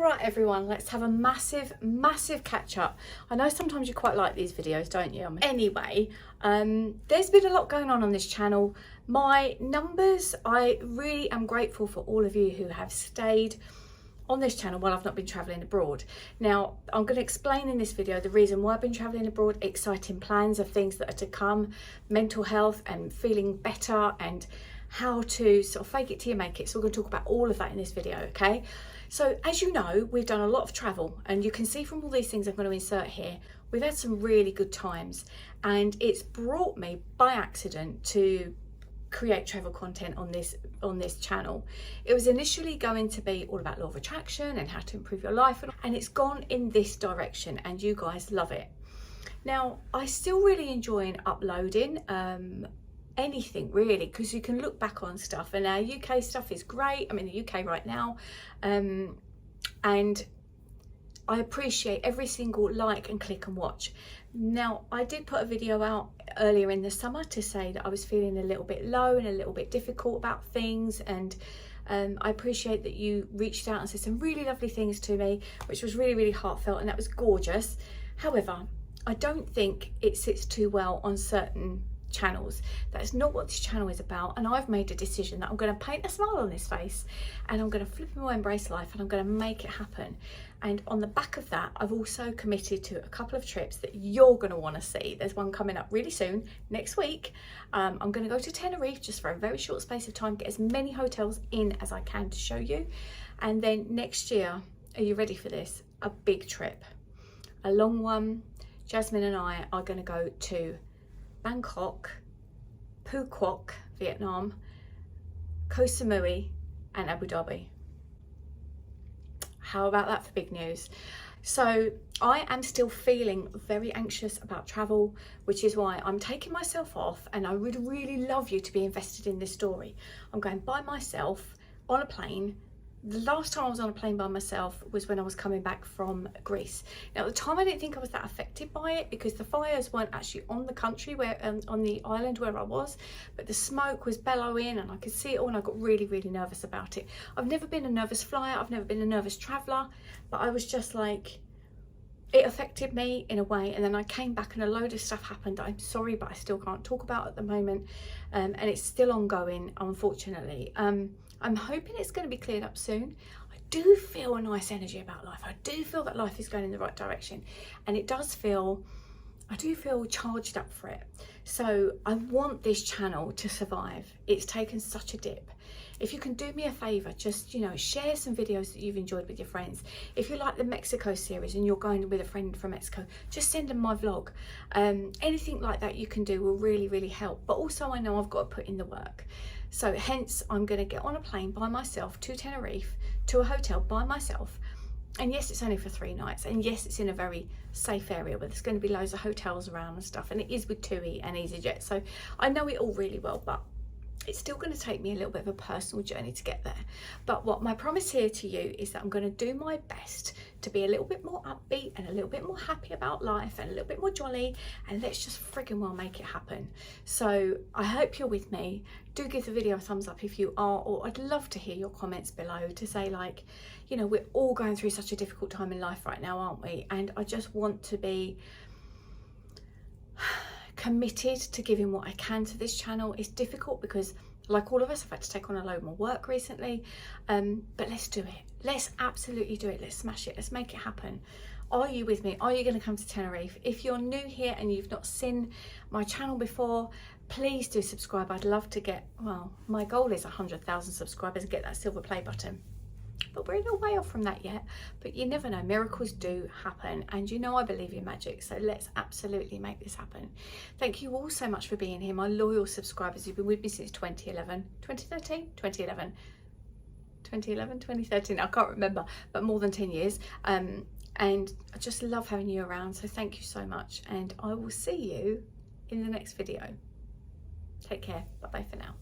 Alright everyone, let's have a massive catch up. I know sometimes you quite like these videos, don't you? Anyway, there's been a lot going on this channel. My numbers, I really am grateful for all of you who have stayed on this channel while I've not been travelling abroad. Now, I'm going to explain in this video the reason why I've been travelling abroad, exciting plans of things that are to come, mental health and feeling better, and how to sort of fake it till you make it. So we're going to talk about all of that in this video, okay? So as you know, we've done a lot of travel, and you can see from all these things I'm going to insert here, we've had some really good times, and it's brought me by accident to create travel content on this channel. It was initially going to be all about law of attraction and how to improve your life, and it's gone in this direction, and you guys love it. Now, I still really enjoy uploading anything really, because you can look back on stuff, and our UK stuff is great. I'm in the UK right now, and I appreciate every single like and click and watch. Now, I did put a video out earlier in the summer to say that I was feeling a little bit low and a little bit difficult about things, and I appreciate that you reached out and said some really lovely things to me, which was really heartfelt, and that was gorgeous. However, I don't think it sits too well on certain channels. That's not what this channel is about, and I've made a decision that I'm going to paint a smile on his face, and I'm going to flip him away, embrace life, and I'm going to make it happen. And on the back of that, I've also committed to a couple of trips that you're going to want to see. There's one coming up really soon, next week. I'm going to go to Tenerife just for a very short space of time, get as many hotels in as I can to show you. And then next year, are you ready for this? A big trip, a long one. Jasmine and I are going to go to Bangkok, Phuoc, Vietnam, Koh Samui and Abu Dhabi. How about that for big news? So I am still feeling very anxious about travel, which is why I'm taking myself off, and I would really love you to be invested in this story. I'm going by myself on a plane. The last time I was on a plane by myself was when I was coming back from Greece. Now, at the time, I didn't think I was that affected by it because the fires weren't actually on the country, where on the island where I was, but the smoke was bellowing and I could see it all, and I got really nervous about it. I've never been a nervous flyer, I've never been a nervous traveller, but I was just like, it affected me in a way. And then I came back and a load of stuff happened that I'm sorry, but I still can't talk about at the moment, and it's still ongoing, unfortunately. I'm hoping it's going to be cleared up soon. I do feel a nice energy about life. I do feel that life is going in the right direction, and it does feel, I do feel charged up for it. So I want this channel to survive. It's taken such a dip. If you can do me a favor, just, you know, share some videos that you've enjoyed with your friends. If you like the Mexico series and you're going with a friend from Mexico, just send them my vlog. Anything like that you can do will really help. But also, I know I've got to put in the work. So hence, I'm going to get on a plane by myself to Tenerife, to a hotel by myself. And yes, it's only for 3 nights. And yes, it's in a very safe area where there's going to be loads of hotels around and stuff. And it is with TUI and EasyJet. So I know it all really well, but it's still going to take me a little bit of a personal journey to get there. But what my promise here to you is that I'm going to do my best to be a little bit more upbeat and a little bit more happy about life and a little bit more jolly, and let's just friggin' well make it happen. So I hope you're with me. Do give the video a thumbs up if you are, or I'd love to hear your comments below to say, like, you know, we're all going through such a difficult time in life right now, aren't we? And I just want to be committed to giving what I can to this channel. It's difficult because, like all of us, I've had to take on a load more work recently, but let's do it. Let's absolutely do it. Let's smash it. Let's make it happen. Are you with me? Are you going to come to Tenerife? If you're new here and you've not seen my channel before, please do subscribe. I'd love to get, well, my goal is 100,000 subscribers and get that silver play button. But we're a way off from that yet. But you never know, miracles do happen, and you know I believe in magic, so let's absolutely make this happen. Thank you all so much for being here, my loyal subscribers. You've been with me since 2011, 2013, 2011, 2011, 2013, I can't remember, but more than 10 years. And I just love having you around, so thank you so much, and I will see you in the next video. Take care. Bye bye for now.